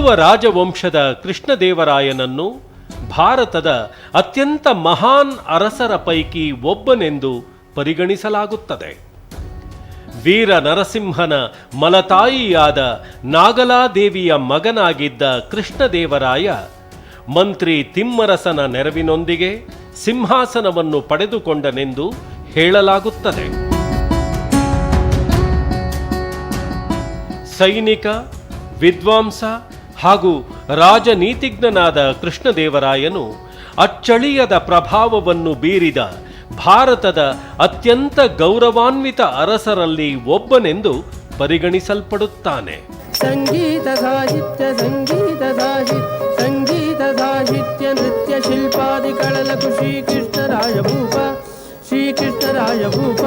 ತುಳುವ ರಾಜವಂಶದ ಕೃಷ್ಣದೇವರಾಯನನ್ನು ಭಾರತದ ಅತ್ಯಂತ ಮಹಾನ್ ಅರಸರ ಪೈಕಿ ಒಬ್ಬನೆಂದು ಪರಿಗಣಿಸಲಾಗುತ್ತದೆ. ವೀರ ನರಸಿಂಹನ ಮಲತಾಯಿಯಾದ ನಾಗಲಾದೇವಿಯ ಮಗನಾಗಿದ್ದ ಕೃಷ್ಣದೇವರಾಯ ಮಂತ್ರಿ ತಿಮ್ಮರಸನ ನೆರವಿನೊಂದಿಗೆ ಸಿಂಹಾಸನವನ್ನು ಪಡೆದುಕೊಂಡನೆಂದು ಹೇಳಲಾಗುತ್ತದೆ. ಸೈನಿಕ, ವಿದ್ವಾಂಸ ಹಾಗೂ ರಾಜನೀತಿಜ್ಞನಾದ ಕೃಷ್ಣದೇವರಾಯನು ಅಚ್ಚಳಿಯದ ಪ್ರಭಾವವನ್ನು ಬೀರಿದ ಭಾರತದ ಅತ್ಯಂತ ಗೌರವಾನ್ವಿತ ಅರಸರಲ್ಲಿ ಒಬ್ಬನೆಂದು ಪರಿಗಣಿಸಲ್ಪಡುತ್ತಾನೆ. ಸಂಗೀತ ಸಾಹಿತ್ಯ ನೃತ್ಯ ಶಿಲ್ಪಾದಿ ಕಳಲಕು ಶ್ರೀಕೃಷ್ಣರಾಯ ಭೂಪ